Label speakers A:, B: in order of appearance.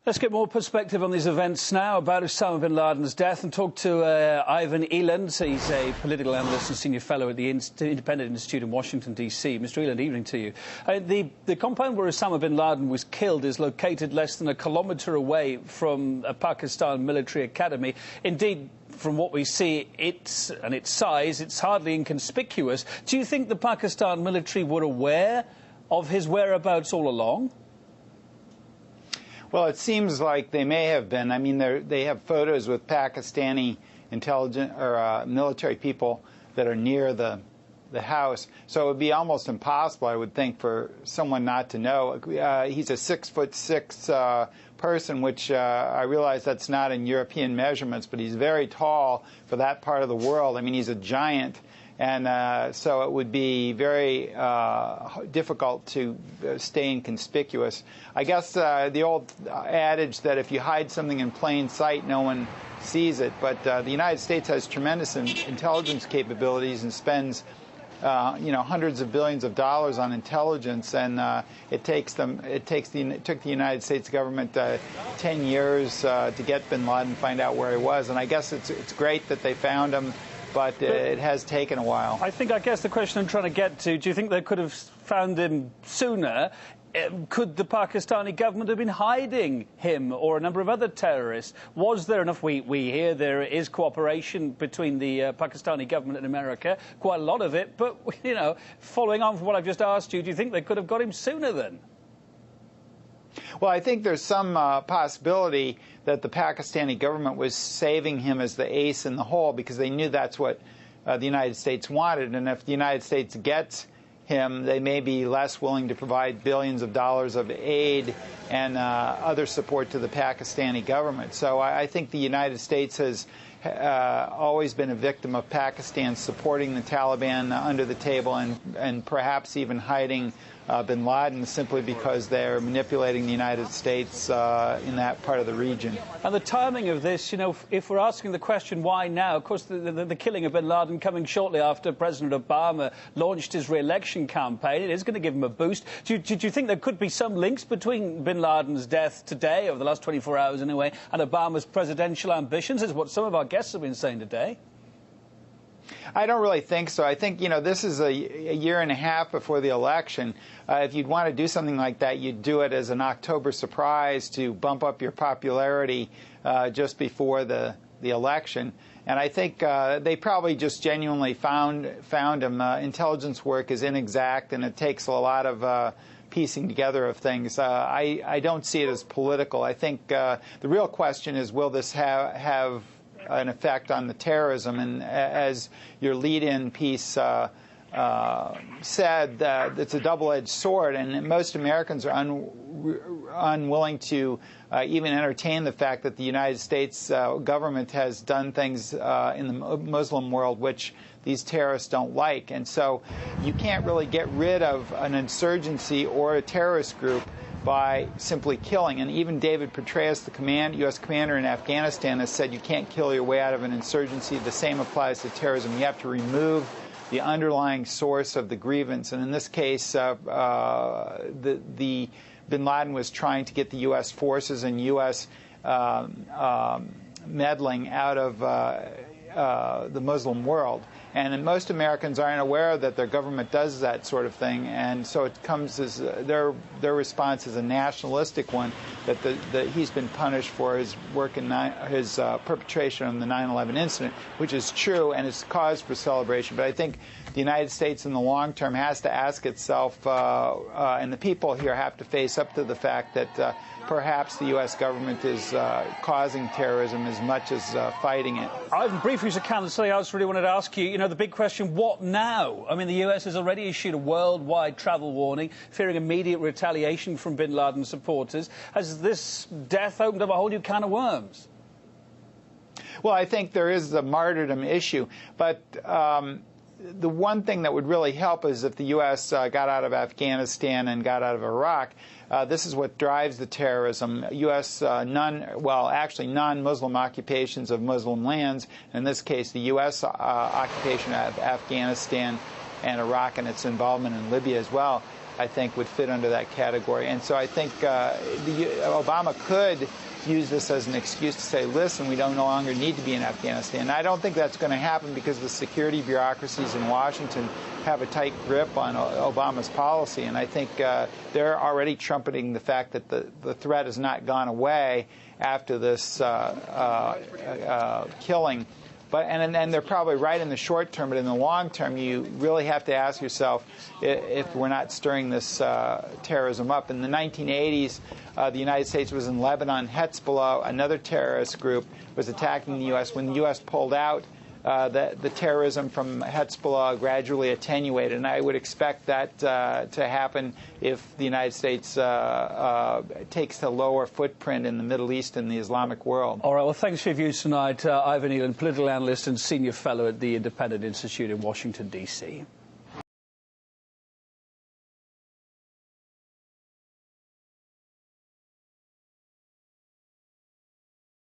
A: Let's get more perspective on these events now about Osama bin Laden's death and talk to Ivan Eland. He's a political analyst and senior fellow at the Independent Institute in Washington, D.C. Mr. Eland, evening to you. The compound where Osama bin Laden was killed is located less than a kilometre away from a Pakistan military academy. Indeed, from what we see, its size, it's hardly inconspicuous. Do you think the Pakistan military were aware of his whereabouts all along?
B: Well, it seems like they may have been. I mean, they have photos with Pakistani intelligence or military people that are near the house. So it would be almost impossible, I would think, for someone not to know. He's a 6'6" person, which I realize that's not in European measurements, but he's very tall for that part of the world. I mean, he's a giant. And so it would be very difficult to stay inconspicuous. I guess the old adage that if you hide something in plain sight, no one sees it. But the United States has tremendous intelligence capabilities and spends hundreds of billions of dollars on intelligence, and it took the United States government 10 years to get bin Laden, find out where he was. And I guess it's great that they found him, but it has taken a while.
A: I guess the question I'm trying to get to, do you think they could have found him sooner? Could the Pakistani government have been hiding him or a number of other terrorists? Was there enough? We hear there is cooperation between the Pakistani government and America, quite a lot of it. But, following on from what I've just asked you, do you think they could have got him sooner then?
B: Well, I think there's some possibility that the Pakistani government was saving him as the ace in the hole because they knew that's what the United States wanted. And if the United States gets him, they may be less willing to provide billions of dollars of aid and other support to the Pakistani government. So I think the United States has always been a victim of Pakistan supporting the Taliban under the table and perhaps even hiding bin Laden simply because they're manipulating the United States in that part of the region.
A: And the timing of this, if we're asking the question why now, of course the killing of bin Laden coming shortly after President Obama launched his re-election campaign, it is going to give him a boost. Do you think there could be some links between bin Laden's death today, over the last 24 hours anyway, and Obama's presidential ambitions, is what some of our guests have been saying today?
B: I don't really think so. I think, this is a year and a half before the election. If you'd want to do something like that, you'd do it as an October surprise to bump up your popularity just before the election. And I think they probably just genuinely found him. Intelligence work is inexact, and it takes a lot of piecing together of things. I don't see it as political. I think the real question is, will this have an effect on the terrorism? And as your lead-in piece said, it's a double-edged sword, and most Americans are unwilling to even entertain the fact that the United States government has done things in the Muslim world which these terrorists don't like. And so you can't really get rid of an insurgency or a terrorist group by simply killing. And even David Petraeus, the U.S. commander in Afghanistan, has said you can't kill your way out of an insurgency. The same applies to terrorism. You have to remove the underlying source of the grievance. And in this case, the bin Laden was trying to get the U.S. forces and U.S. meddling out of the Muslim world. And most Americans aren't aware that their government does that sort of thing, and so it comes as their response is a nationalistic one, that he's been punished for his work in his perpetration of the 9/11 incident, which is true and is cause for celebration. But I think the United States in the long term has to ask itself, and the people here have to face up to the fact that perhaps the U.S. government is causing terrorism as much as fighting it.
A: Ivan, briefly, as I can, I just really wanted to ask you, the big question, what now? I mean, the U.S. has already issued a worldwide travel warning, fearing immediate retaliation from bin Laden supporters. Has this death opened up a whole new can of worms?
B: Well, I think there is the martyrdom issue, but the one thing that would really help is if the U.S. got out of Afghanistan and got out of Iraq. This is what drives the terrorism. U.S. non-Muslim occupations of Muslim lands, in this case the U.S. Occupation of Afghanistan and Iraq and its involvement in Libya as well. I think, would fit under that category. And so I think Obama could use this as an excuse to say, listen, we no longer need to be in Afghanistan. And I don't think that's going to happen because the security bureaucracies in Washington have a tight grip on Obama's policy. And I think they're already trumpeting the fact that the threat has not gone away after this killing. And they're probably right in the short term, but in the long term, you really have to ask yourself if we're not stirring this terrorism up. In the 1980s, the United States was in Lebanon. Hezbollah, another terrorist group, was attacking the U.S. When the U.S. pulled out, the terrorism from Hezbollah gradually attenuated, and I would expect that to happen if the United States takes a lower footprint in the Middle East and the Islamic world.
A: All right, well, thanks for your views tonight. Ivan Eland, political analyst and senior fellow at the Independent Institute in Washington, D.C.